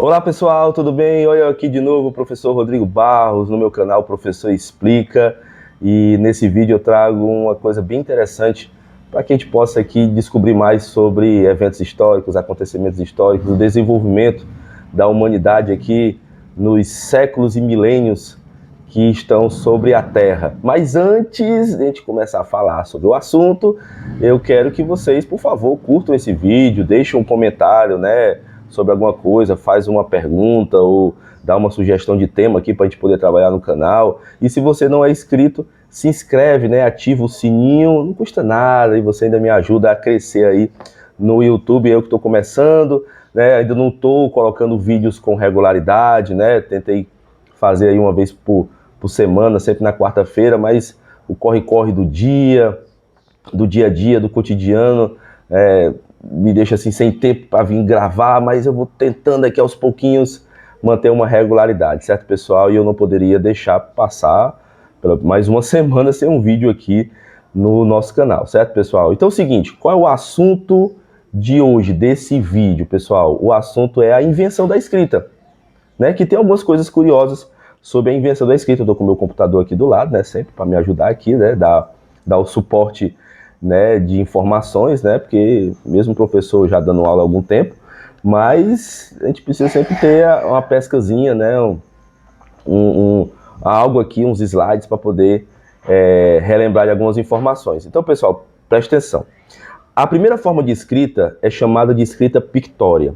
Olá pessoal, tudo bem? Oi, eu aqui de novo, o professor Rodrigo Barros, no meu canal Professor Explica. E nesse vídeo eu trago uma coisa bem interessante para que a gente possa aqui descobrir mais sobre eventos históricos, acontecimentos históricos, o desenvolvimento da humanidade aqui nos séculos e milênios que estão sobre a Terra. Mas antes de a gente começar a falar sobre o assunto, eu quero que vocês, por favor, curtam esse vídeo, deixem um comentário, né, sobre alguma coisa, faz uma pergunta ou dá uma sugestão de tema aqui para a gente poder trabalhar no canal. E se você não é inscrito, se inscreve, né, ativa o sininho, não custa nada e você ainda me ajuda a crescer aí no YouTube. Eu que estou começando, né, ainda não estou colocando vídeos com regularidade, né, tentei fazer aí uma vez por semana, sempre na quarta-feira, mas o corre-corre do dia a dia, do cotidiano, me deixa assim sem tempo para vir gravar, mas eu vou tentando aqui aos pouquinhos manter uma regularidade, certo, pessoal? E eu não poderia deixar passar mais uma semana sem um vídeo aqui no nosso canal, certo, pessoal? Então é o seguinte, qual é o assunto de hoje, desse vídeo, pessoal? O assunto é a invenção da escrita, né? Que tem algumas coisas curiosas sobre a invenção da escrita. Eu estou com o meu computador aqui do lado, né? Sempre para me ajudar aqui, né? Dar o suporte, né, de informações, né? Porque mesmo o professor já dando aula há algum tempo, mas a gente precisa sempre ter uma pescazinha, né? Algo aqui, uns slides para poder relembrar de algumas informações. Então, pessoal, preste atenção. A primeira forma de escrita é chamada de escrita pictória.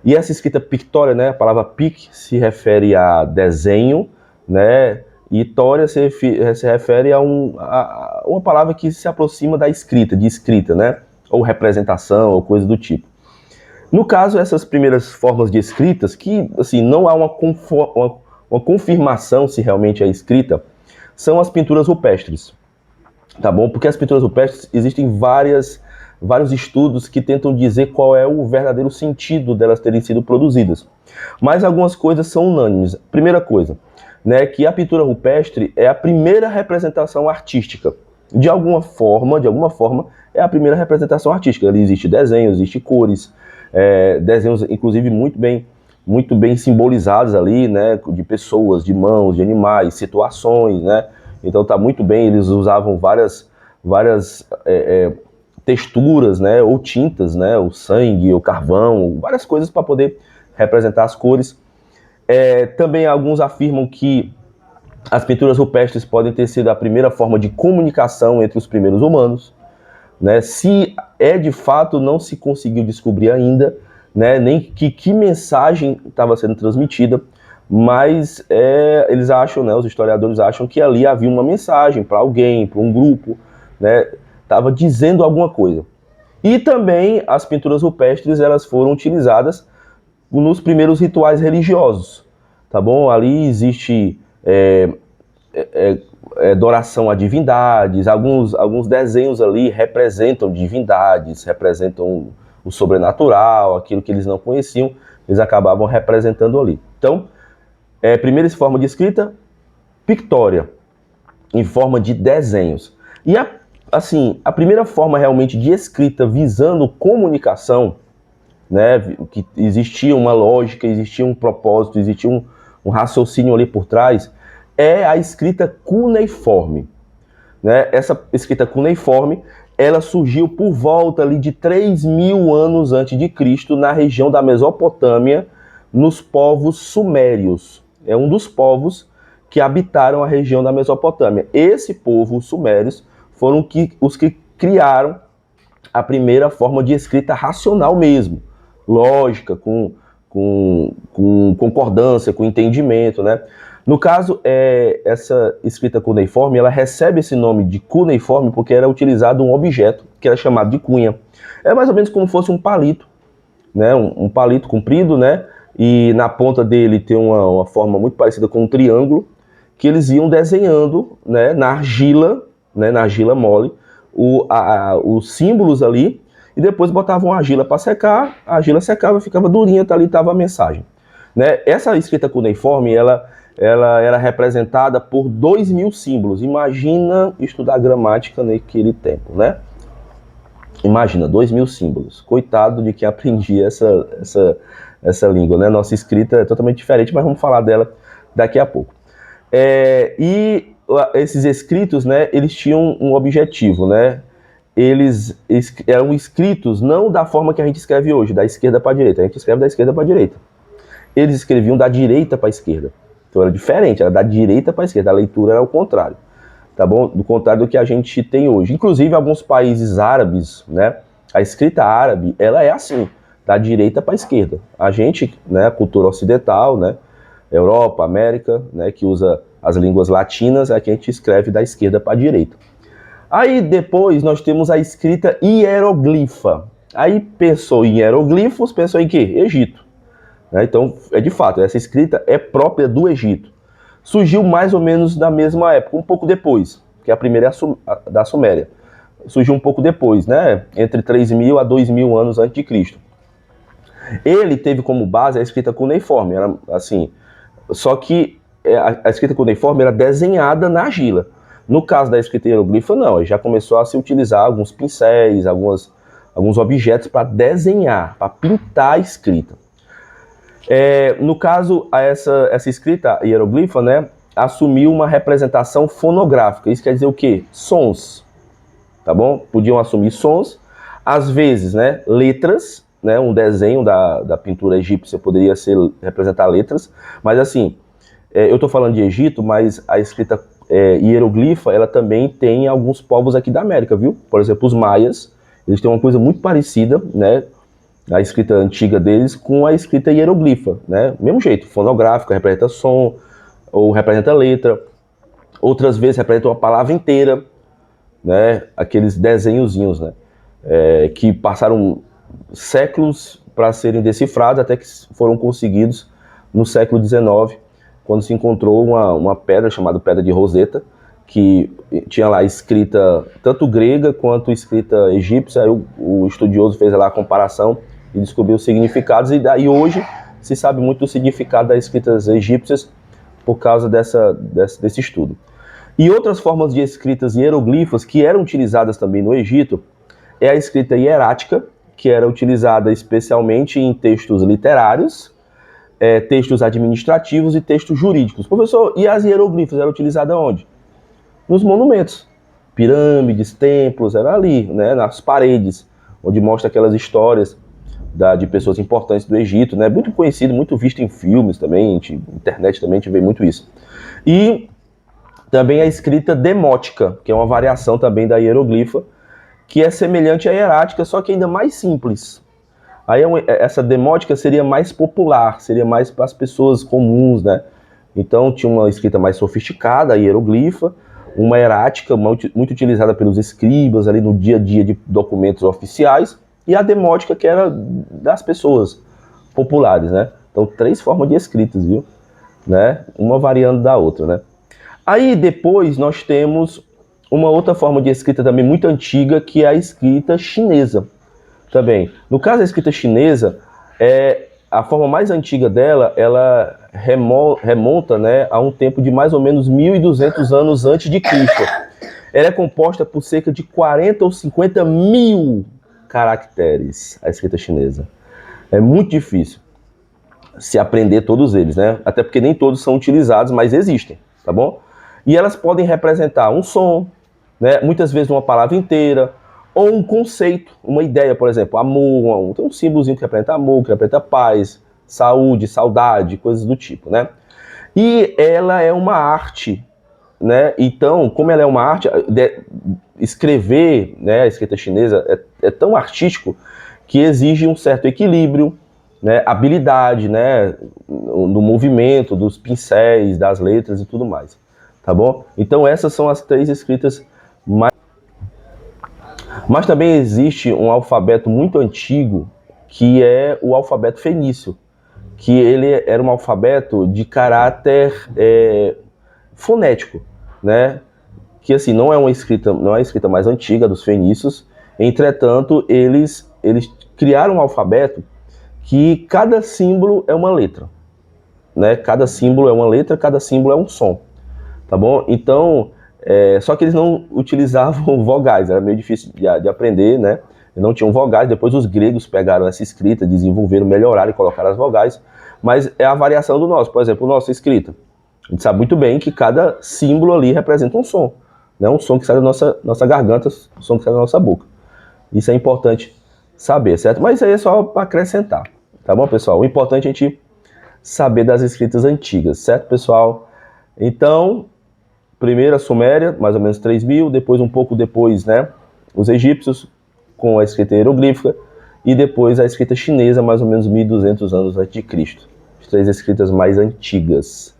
E essa escrita pictória, né, a palavra pic se refere a desenho, né, e tória se refere a uma palavra que se aproxima da escrita, de escrita, né, ou representação, ou coisa do tipo. No caso, essas primeiras formas de escritas, que assim, não há uma confirmação se realmente é escrita, são as pinturas rupestres, tá bom? Porque as pinturas rupestres existem vários estudos que tentam dizer qual é o verdadeiro sentido delas terem sido produzidas. Mas algumas coisas são unânimes. Primeira coisa, né, que a pintura rupestre é a primeira representação artística. De alguma forma, é a primeira representação artística. Ali existe desenho, existe cores, desenhos inclusive muito bem simbolizados ali, né, de pessoas, de mãos, de animais, situações, né. Então tá muito bem, eles usavam várias texturas, né, ou tintas, né, o sangue, o carvão, várias coisas para poder representar as cores. Também alguns afirmam que as pinturas rupestres podem ter sido a primeira forma de comunicação entre os primeiros humanos, né? Se é de fato, não se conseguiu descobrir ainda, né, nem que mensagem estava sendo transmitida, mas eles acham, né, os historiadores acham que ali havia uma mensagem para alguém, para um grupo, né, estava dizendo alguma coisa. E também as pinturas rupestres, elas foram utilizadas nos primeiros rituais religiosos, tá bom? Ali existe adoração a divindades, alguns desenhos ali representam divindades, representam o sobrenatural, aquilo que eles não conheciam, eles acabavam representando ali. Então, primeira forma de escrita, pictória, em forma de desenhos. E a primeira forma realmente de escrita visando comunicação, né, que existia uma lógica, existia um propósito, existia um raciocínio ali por trás, é a escrita cuneiforme, né? Essa escrita cuneiforme, ela surgiu por volta ali de 3.000 anos antes de Cristo, na região da Mesopotâmia, nos povos sumérios. É um dos povos que habitaram a região da Mesopotâmia. Esse povo, os sumérios, foram os que criaram a primeira forma de escrita racional mesmo, lógica, com concordância, com entendimento, né? No caso, essa escrita cuneiforme, ela recebe esse nome de cuneiforme porque era utilizado um objeto que era chamado de cunha. É mais ou menos como se fosse um palito, né? Um palito comprido, né? E na ponta dele tem uma forma muito parecida com um triângulo, que eles iam desenhando, né, na argila mole, os símbolos ali, e depois botavam a argila para secar, a argila secava, ficava durinha, ali estava a mensagem, né? Essa escrita cuneiforme, ela era representada por 2.000 símbolos. Imagina estudar gramática naquele tempo, né? Imagina, 2.000 símbolos. Coitado de quem aprendia essa língua, né? Nossa escrita é totalmente diferente, mas vamos falar dela daqui a pouco. E esses escritos, né, eles tinham um objetivo, né? Eles eram escritos não da forma que a gente escreve hoje, da esquerda para a direita. A gente escreve da esquerda para a direita. Eles escreviam da direita para a esquerda. Então era diferente, era da direita para a esquerda. A leitura era o contrário, tá bom? Do contrário do que a gente tem hoje. Inclusive, alguns países árabes, né? A escrita árabe, ela é assim, da direita para a esquerda. A gente, né, a cultura ocidental, né, Europa, América, né, que usa as línguas latinas, é que a gente escreve da esquerda para a direita. Aí depois nós temos a escrita hieroglifa. Aí pensou em hieroglifos, pensou em quê? Egito. Então, de fato, essa escrita é própria do Egito. Surgiu mais ou menos na mesma época, um pouco depois, que a primeira é da Suméria. Surgiu um pouco depois, né? Entre 3.000 a 2.000 anos antes de Cristo. Ele teve como base a escrita cuneiforme, era assim, só que a escrita cuneiforme era desenhada na argila. No caso da escrita hieroglifa, não, já começou a se utilizar alguns pincéis, alguns objetos para desenhar, para pintar a escrita. No caso, essa escrita hieroglifa, né, assumiu uma representação fonográfica. Isso quer dizer o quê? Sons, tá bom? Podiam assumir sons, às vezes, né, letras, né, um desenho da pintura egípcia poderia representar letras, mas assim, eu estou falando de Egito, mas a escrita hieroglifa, ela também tem alguns povos aqui da América, viu? Por exemplo, os maias, eles têm uma coisa muito parecida, né, a escrita antiga deles com a escrita hieroglifa, né? Mesmo jeito, fonográfica, representa som, ou representa letra, outras vezes representa uma palavra inteira, né? Aqueles desenhozinhos, né? Que passaram séculos para serem decifrados, até que foram conseguidos no século XIX, quando se encontrou uma pedra chamada Pedra de Roseta, que tinha lá escrita tanto grega quanto escrita egípcia. Aí o estudioso fez lá a comparação e descobriu os significados, e daí hoje se sabe muito do significado das escritas egípcias por causa desse estudo. E outras formas de escritas hieroglifas que eram utilizadas também no Egito é a escrita hierática, que era utilizada especialmente em textos literários, textos administrativos e textos jurídicos. Professor, e as hieroglifas eram utilizadas onde? Nos monumentos. Pirâmides, templos, era ali, né, nas paredes, onde mostra aquelas histórias de pessoas importantes do Egito, né, muito conhecido, muito visto em filmes também, internet também, a gente vê muito isso. E também a escrita demótica, que é uma variação também da hieroglifa, que é semelhante à hierática, só que ainda mais simples. Aí essa demótica seria mais popular, seria mais para as pessoas comuns, né? Então tinha uma escrita mais sofisticada, a hieroglifa, uma hierática muito utilizada pelos escribas ali no dia a dia de documentos oficiais, e a demótica, que era das pessoas populares, né? Então 3 formas de escritas, viu? Né? Uma variando da outra, né? Aí depois nós temos uma outra forma de escrita também muito antiga, que é a escrita chinesa. Também. No caso da escrita chinesa, a forma mais antiga dela, ela remonta, né, a um tempo de mais ou menos 1.200 anos antes de Cristo. Ela é composta por cerca de 40 ou 50 mil caracteres, a escrita chinesa. É muito difícil se aprender todos eles, né? Até porque nem todos são utilizados, mas existem, tá bom? E elas podem representar um som, né, muitas vezes uma palavra inteira, ou um conceito, uma ideia, por exemplo, amor, tem um símbolozinho que representa amor, que representa paz, saúde, saudade, coisas do tipo, né? E ela é uma arte, né? Então, como ela é uma arte, escrever, né, a escrita chinesa é tão artístico que exige um certo equilíbrio, né, habilidade, né, no movimento dos pincéis, das letras e tudo mais, tá bom? Então essas são as 3 escritas mais... Mas também existe um alfabeto muito antigo, que é o alfabeto fenício, que ele era um alfabeto de caráter fonético, né? Que assim, não é a escrita mais antiga dos fenícios. Entretanto, eles criaram um alfabeto que cada símbolo é uma letra, né? Cada símbolo é uma letra, cada símbolo é um som, tá bom? Então, só que eles não utilizavam vogais, era meio difícil de aprender, né? não tinham vogais, depois os gregos pegaram essa escrita, desenvolveram, melhoraram e colocaram as vogais, mas é a variação do nosso. Por exemplo, o nosso escrita, a gente sabe muito bem que cada símbolo ali representa um som, né? Um som que sai da nossa garganta, um som que sai da nossa boca. Isso é importante saber, certo? Mas isso aí é só para acrescentar, tá bom, pessoal? O importante é a gente saber das escritas antigas, certo, pessoal? Então, primeiro a Suméria, mais ou menos 3.000, depois um pouco depois, né, os egípcios, com a escrita hieroglífica, e depois a escrita chinesa, mais ou menos 1.200 anos antes de Cristo. As 3 escritas mais antigas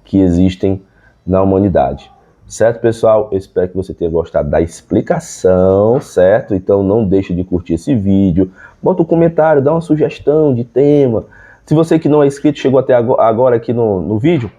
que existem na humanidade. Certo, pessoal? Eu espero que você tenha gostado da explicação, certo? Então não deixe de curtir esse vídeo, bota um comentário, dá uma sugestão de tema. Se você que não é inscrito chegou até agora aqui no vídeo,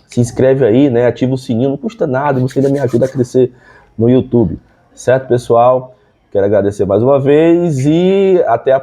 se inscreve aí, né? Ativa o sininho, não custa nada, você ainda me ajuda a crescer no YouTube. Certo, pessoal? Quero agradecer mais uma vez e até a